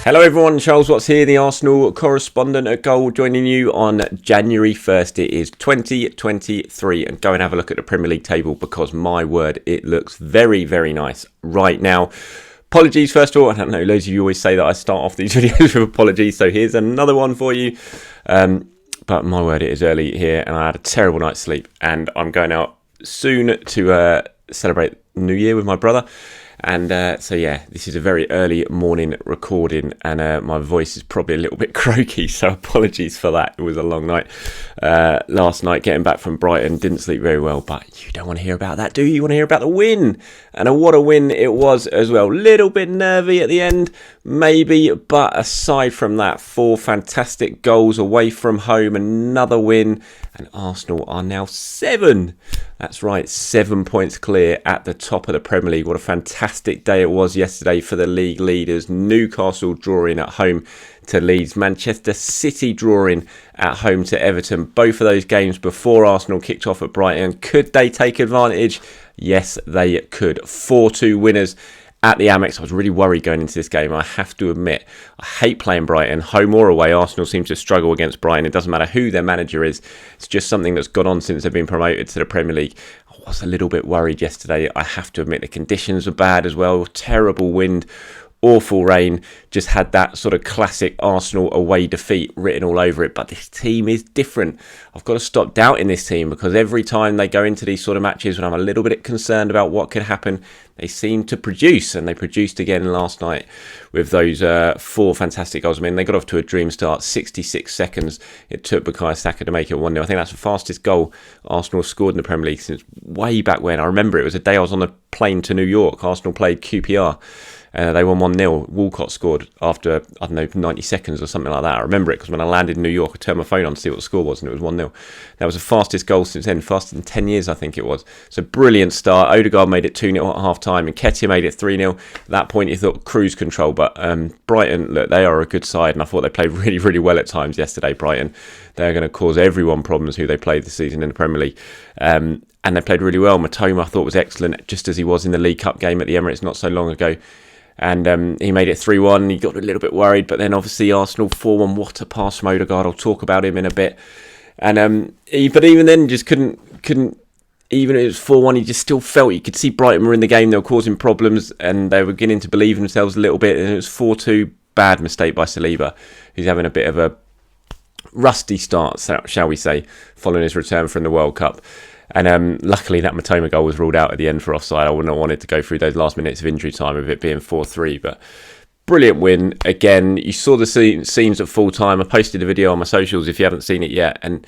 Hello everyone, Charles Watts here, the Arsenal correspondent at Goal, joining you on January 1st. It is 2023, and go and have a look at the Premier League table because, my word, it looks very, very nice right now. Apologies, first of all. I don't know, loads of you always say that I start off these videos with apologies, so here's another one for you. But my word, it is early here, and I had a terrible night's sleep, and I'm going out soon to celebrate New Year with my brother. And so yeah, this is a very early morning recording, and my voice is probably a little bit croaky, so apologies for that. It was a long night last night, getting back from Brighton. Didn't sleep very well, but you don't want to hear about that, do you? You want to hear about the win, and what a win it was as well. Little bit nervy at the end, maybe, but aside from that, 4 fantastic goals away from home, another win, and Arsenal are now 7. That's right, 7 points clear at the top of the Premier League. What a fantastic day it was yesterday for the league leaders. Newcastle drawing at home to Leeds. Manchester City drawing at home to Everton. Both of those games before Arsenal kicked off at Brighton. Could they take advantage? Yes, they could. 4-2 winners at the Amex. I was really worried going into this game, I have to admit. I hate playing Brighton, home or away. Arsenal seem to struggle against Brighton. It doesn't matter who their manager is. It's just something that's gone on since they've been promoted to the Premier League. I was a little bit worried yesterday, I have to admit. The conditions were bad as well. Terrible wind, awful rain. Just had that sort of classic Arsenal away defeat written all over it. But this team is different. I've got to stop doubting this team, because every time they go into these sort of matches when I'm a little bit concerned about what could happen, they seem to produce, and they produced again last night with those 4 fantastic goals. I mean, they got off to a dream start. 66 seconds it took Bukayo Saka to make it 1-0. I think that's the fastest goal Arsenal scored in the Premier League since way back when. I remember it was a day I was on a plane to New York. Arsenal played QPR. They won 1-0. Walcott scored after, 90 seconds or something like that. I remember it because when I landed in New York, I turned my phone on to see what the score was, and it was 1-0. That was the fastest goal since then, faster than 10 years, I think it was. So brilliant start. Odegaard made it 2-0 at half-time, and Nketiah made it 3-0. At that point, you thought cruise control, but Brighton, look, they are a good side, and I thought they played really, really well at times yesterday, Brighton. They're going to cause everyone problems who they played this season in the Premier League. And they played really well. Matoma, I thought, was excellent, just as he was in the League Cup game at the Emirates not so long ago. And he made it 3-1. He got a little bit worried, but then obviously Arsenal 4-1. What a pass from Odegaard. I'll talk about him in a bit. And but even then, just couldn't. Even if it was 4-1, he just still felt, you could see Brighton were in the game. They were causing problems, and they were beginning to believe in themselves a little bit. And it was 4-2. Bad mistake by Saliba, who's having a bit of a rusty start, shall we say, following his return from the World Cup. And luckily that Matoma goal was ruled out at the end for offside. I wouldn't have wanted to go through those last minutes of injury time of it being 4-3. But brilliant win. Again, you saw the scenes at full time. I posted a video on my socials if you haven't seen it yet. And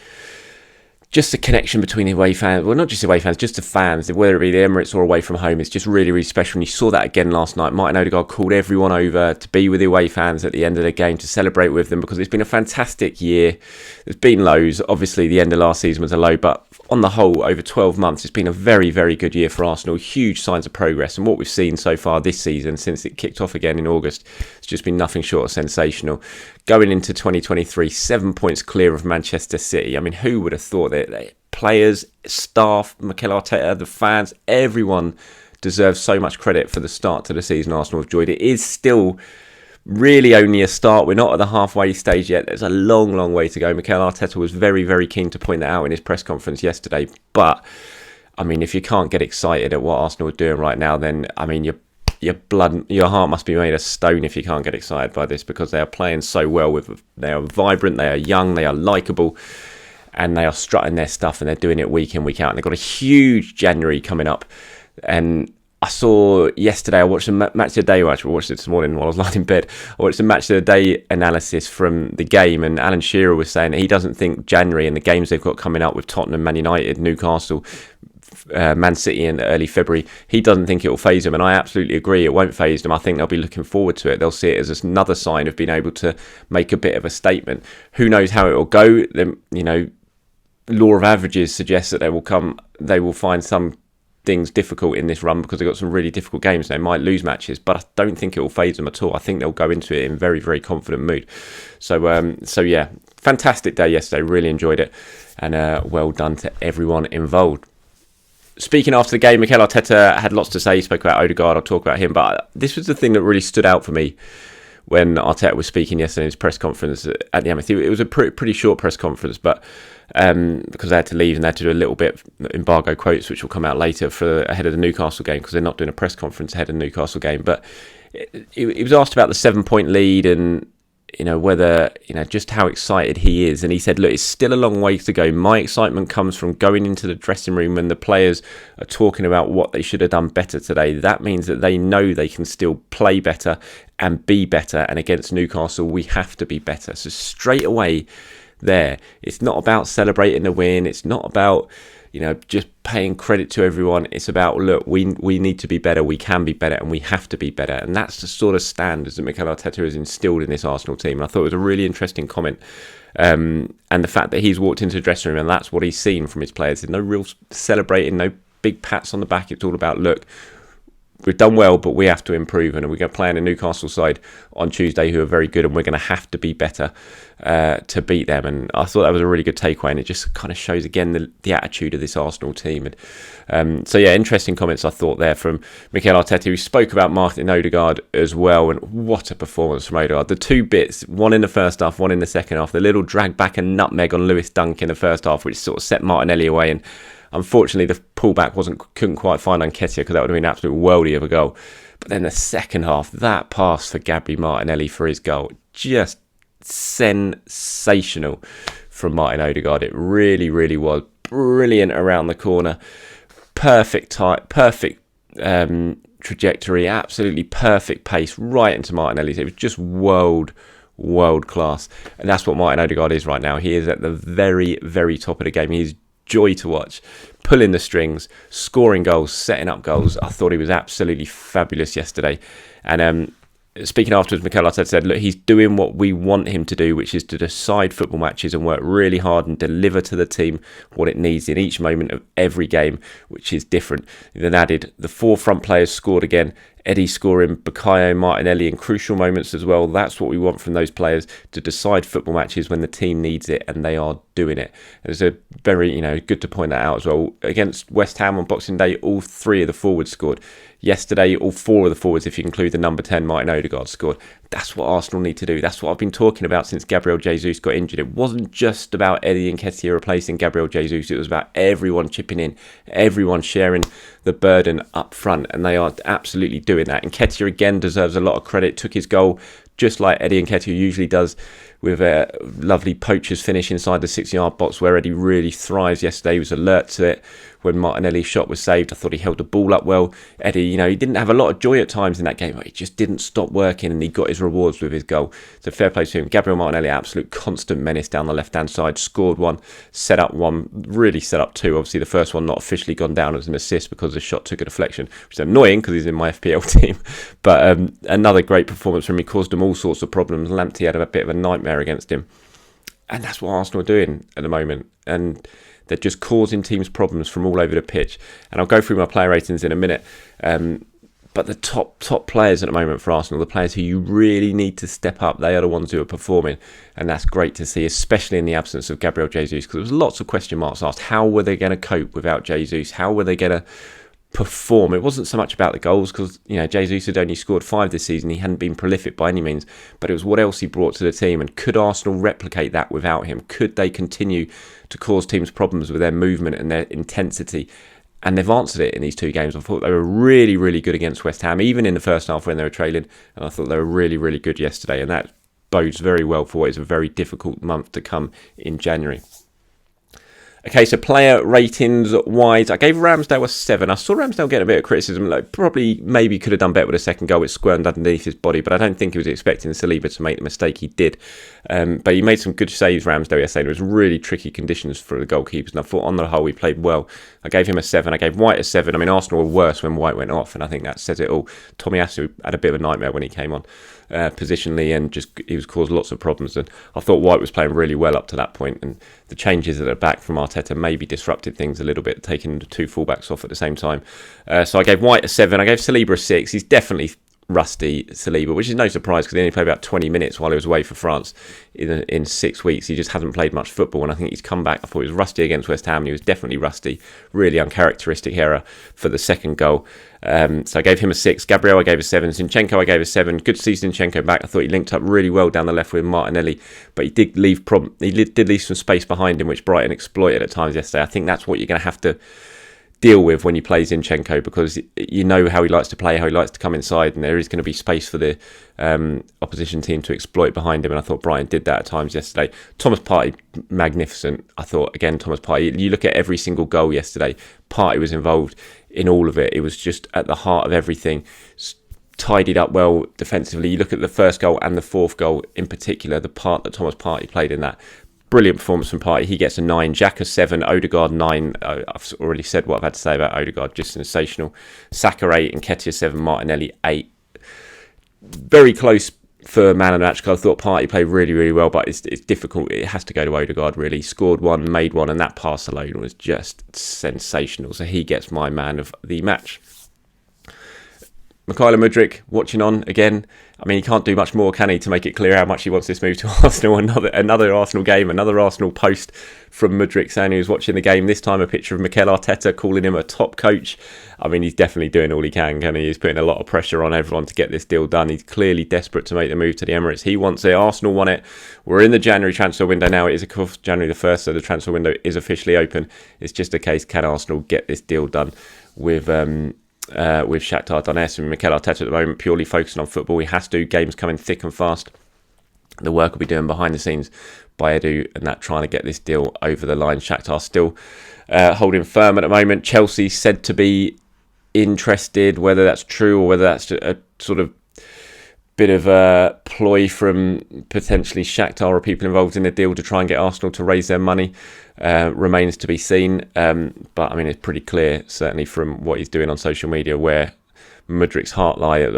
just the connection between the away fans, well, not just the away fans, just the fans, whether it be the Emirates or away from home, it's just really, really special. And you saw that again last night. Martin Odegaard called everyone over to be with the away fans at the end of the game, to celebrate with them, because it's been a fantastic year. There's been lows. Obviously, the end of last season was a low, but on the whole, over 12 months, it's been a very, very good year for Arsenal. Huge signs of progress. And what we've seen so far this season, since it kicked off again in August, it's just been nothing short of sensational. Going into 2023, 7 points clear of Manchester City. I mean, who would have thought that? Players, staff, Mikel Arteta, the fans, everyone deserves so much credit for the start to the season Arsenal have enjoyed. It is still really only a start. We're not at the halfway stage yet. There's a long, long way to go. Mikel Arteta was very, very keen to point that out in his press conference yesterday. But, I mean, if you can't get excited at what Arsenal are doing right now, then, I mean, your heart must be made of stone if you can't get excited by this, because they are playing so well. They are vibrant, they are young, they are likeable, and they are strutting their stuff, and they're doing it week in, week out. And they've got a huge January coming up. And I saw yesterday, I watched a match of the day, I watched it this morning while I was lying in bed. I watched a match of the day analysis from the game, and Alan Shearer was saying that he doesn't think January and the games they've got coming up with Tottenham, Man United, Newcastle, Man City in early February, he doesn't think it will faze them, and I absolutely agree. It won't faze them. I think they'll be looking forward to it. They'll see it as another sign of being able to make a bit of a statement. Who knows how it will go? Law of averages suggests that they will find some things difficult in this run, because they've got some really difficult games. They might lose matches, but I don't think it will faze them at all. I think they'll go into it in very, very confident mood. So yeah, fantastic day yesterday. Really enjoyed it, and well done to everyone involved. Speaking after the game, Mikel Arteta had lots to say. He spoke about Odegaard. I'll talk about him, but this was the thing that really stood out for me when Arteta was speaking yesterday in his press conference at the Emirates. It was a pretty short press conference, but because they had to leave and they had to do a little bit of embargo quotes, which will come out later for ahead of the Newcastle game, because they're not doing a press conference ahead of the Newcastle game. But he was asked about the 7-point lead and whether, just how excited he is. And he said, look, it's still a long way to go. My excitement comes from going into the dressing room when the players are talking about what they should have done better today. That means that they know they can still play better and be better. And against Newcastle, we have to be better. So straight away there, it's not about celebrating the win. It's not about just paying credit to everyone. It's about, look, we need to be better, we can be better, and we have to be better. And that's the sort of standards that Mikel Arteta has instilled in this Arsenal team. And I thought it was a really interesting comment. And the fact that he's walked into the dressing room and that's what he's seen from his players. There's no real celebrating, no big pats on the back. It's all about, look, we've done well, but we have to improve, and we're going to play in a Newcastle side on Tuesday who are very good, and we're going to have to be better to beat them. And I thought that was a really good takeaway, and it just kind of shows again the attitude of this Arsenal team. And so yeah, interesting comments I thought there from Mikel Arteta, who spoke about Martin Odegaard as well. And what a performance from Odegaard! The two bits, one in the first half, one in the second half. The little drag back and nutmeg on Lewis Dunk in the first half, which sort of set Martinelli away. And unfortunately, the pullback couldn't quite find Nketiah, because that would have been an absolute worldie of a goal. But then the second half, that pass for Gabby Martinelli for his goal, just sensational from Martin Odegaard. It really, really was brilliant around the corner. Perfect type, perfect trajectory, absolutely perfect pace right into Martinelli. It was just world class. And that's what Martin Odegaard is right now. He is at the very, very top of the game. He is joy to watch, pulling the strings, scoring goals, setting up goals. I thought he was absolutely fabulous yesterday. And speaking afterwards, Mikel Arteta said, look, he's doing what we want him to do, which is to decide football matches and work really hard and deliver to the team what it needs in each moment of every game, which is different. He then added, the 4 front players scored again. Eddie scoring, Bukayo, Martinelli in crucial moments as well. That's what we want from those players, to decide football matches when the team needs it, and they are doing it. It's a very, good to point that out as well. Against West Ham on Boxing Day, all 3 of the forwards scored. Yesterday, all 4 of the forwards, if you include the number 10, Martin Odegaard, scored. That's what Arsenal need to do. That's what I've been talking about since Gabriel Jesus got injured. It wasn't just about Eddie Nketiah replacing Gabriel Jesus. It was about everyone chipping in, everyone sharing the burden up front, and they are absolutely doing that. Nketiah again deserves a lot of credit. Took his goal just like Eddie Nketiah usually does, with a lovely poacher's finish inside the 6-yard box, where Eddie really thrives yesterday. He was alert to it when Martinelli's shot was saved. I thought he held the ball up well. Eddie, he didn't have a lot of joy at times in that game, but he just didn't stop working, and he got his rewards with his goal. So fair play to him. Gabriel Martinelli, absolute constant menace down the left-hand side. Scored one, set up one, really set up 2. Obviously, the first one not officially gone down as an assist because the shot took a deflection, which is annoying because he's in my FPL team. But another great performance from him. He caused them all sorts of problems. Lamptey had a bit of a nightmare against him. And that's what Arsenal are doing at the moment. And they're just causing teams problems from all over the pitch. And I'll go through my player ratings in a minute. But the top players at the moment for Arsenal, the players who you really need to step up, they are the ones who are performing. And that's great to see, especially in the absence of Gabriel Jesus, because there was lots of question marks asked. How were they going to cope without Jesus? How were they going to perform? It wasn't so much about the goals, because Jesus had only scored 5 this season. He hadn't been prolific by any means, but it was what else he brought to the team. And could Arsenal replicate that without him? Could they continue to cause teams problems with their movement and their intensity? And they've answered it in these 2 games. I thought they were really, really good against West Ham, even in the first half when they were trailing. And I thought they were really, really good yesterday. And that bodes very well for what is a very difficult month to come in January. Okay, so player ratings wise, I gave Ramsdale a 7. I saw Ramsdale get a bit of criticism. Maybe could have done better with a second goal. It squirmed underneath his body, but I don't think he was expecting Saliba to make the mistake he did. But he made some good saves, Ramsdale, yesterday. It was really tricky conditions for the goalkeepers, and I thought on the whole he played well. I gave him a 7. I gave White a 7. I mean, Arsenal were worse when White went off, and I think that says it all. Tomiyasu had a bit of a nightmare when he came on. Positionally, and he was caused lots of problems, and I thought White was playing really well up to that point, and the changes at the back from Arteta maybe disrupted things a little bit, taking the 2 fullbacks off at the same time. So I gave White a 7. I gave Saliba a 6. He's definitely rusty, Saliba, which is no surprise because he only played about 20 minutes while he was away for France in 6 weeks. He just hasn't played much football, and I think he's come back. I thought he was rusty against West Ham, and he was definitely rusty. Really uncharacteristic error for the second goal. So I gave him a 6. Gabriel I gave a 7. Zinchenko I gave a 7. Good to see Zinchenko back. I thought he linked up really well down the left with Martinelli, but he did leave some space behind him, which Brighton exploited at times yesterday. I think that's what you're going to have to deal with when you play Zinchenko, because you know how he likes to play, how he likes to come inside, and there is going to be space for the opposition team to exploit behind him, and I thought Brighton did that at times yesterday. Thomas Partey, magnificent. I thought, again, Thomas Partey, you look at every single goal yesterday, Partey was involved in all of it. It was just at the heart of everything, tidied up well defensively. You look at the first goal and the fourth goal in particular, the part that Thomas Partey played in that. Brilliant performance from Partey. He gets a 9. Xhaka 7. Odegaard 9. I've already said what I've had to say about Odegaard. Just sensational. Saka 8. And Nketiah 7. Martinelli 8. Very close for man of the match, because I thought Partey played really, really well, but it's difficult. It has to go to Odegaard, really. He scored one, made one, and that pass alone was just sensational. So he gets my man of the match. Mikel Mudryk watching on again. I mean, he can't do much more, can he, to make it clear how much he wants this move to Arsenal. Another Arsenal game, another Arsenal post from Mudryk saying he was watching the game. This time a picture of Mikel Arteta calling him a top coach. I mean, he's definitely doing all he can he? He's putting a lot of pressure on everyone to get this deal done. He's clearly desperate to make the move to the Emirates. He wants it. Arsenal want it. We're in the January transfer window now. It is, of course, January the 1st, so the transfer window is officially open. It's just a case, can Arsenal get this deal done with Shakhtar Donetsk? And Mikel Arteta at the moment purely focusing on football. He has to. Games coming thick and fast. The work will be doing behind the scenes by Edu and that, trying to get this deal over the line. Shakhtar still holding firm at the moment. Chelsea said to be interested. Whether that's true or whether that's a sort of bit of a ploy from potentially Shakhtar or people involved in the deal to try and get Arsenal to raise their money remains to be seen. But I mean, it's pretty clear, certainly from what he's doing on social media, where Mudryk's heart lies at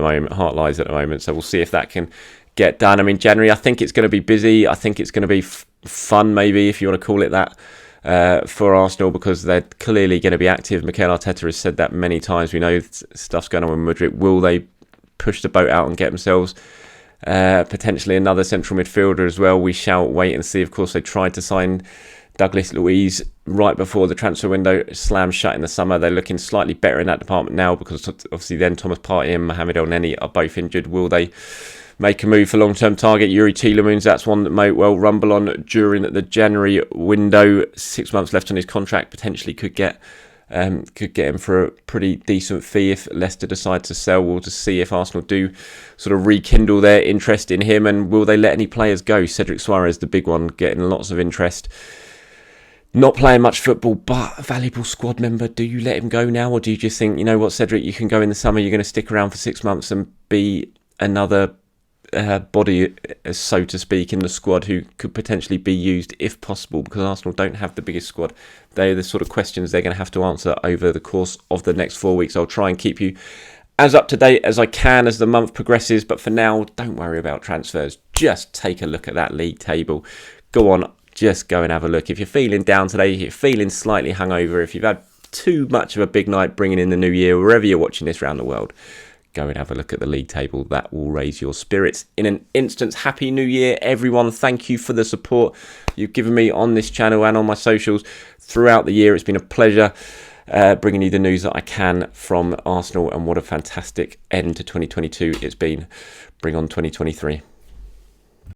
the moment. So we'll see if that can get done. I mean, January, I think it's going to be busy. I think it's going to be fun, maybe, if you want to call it that, for Arsenal, because they're clearly going to be active. Mikel Arteta has said that many times. We know stuff's going on with Mudryk. Will they push the boat out and get themselves potentially another central midfielder as well? We shall wait and see. Of course, they tried to sign Douglas Luiz right before the transfer window slammed shut in the summer. They're looking slightly better in that department now, because obviously then Thomas Partey and Mohamed El Neni are both injured. Will they make a move for long-term target? Yuri Tielemans, that's one that may well rumble on during the January window. 6 months left on his contract, potentially could get him for a pretty decent fee if Leicester decide to sell. We'll just see if Arsenal do sort of rekindle their interest in him, and will they let any players go? Cedric Soares, the big one, getting lots of interest. Not playing much football, but a valuable squad member. Do you let him go now, or do you just think, you know what, Cedric, you can go in the summer, you're going to stick around for 6 months and be another body, so to speak, in the squad who could potentially be used if possible, because Arsenal don't have the biggest squad? They're the sort of questions they're going to have to answer over the course of the next 4 weeks. I'll try and keep you as up to date as I can as the month progresses, but for now, don't worry about transfers. Just take a look at that league table. Go on, just go and have a look. If you're feeling down today, if you're feeling slightly hungover, if you've had too much of a big night bringing in the new year, wherever you're watching this around the world, go and have a look at the league table. That will raise your spirits in an instant. Happy New Year, everyone. Thank you for the support you've given me on this channel and on my socials throughout the year. It's been a pleasure bringing you the news that I can from Arsenal, and what a fantastic end to 2022 it's been. Bring on 2023.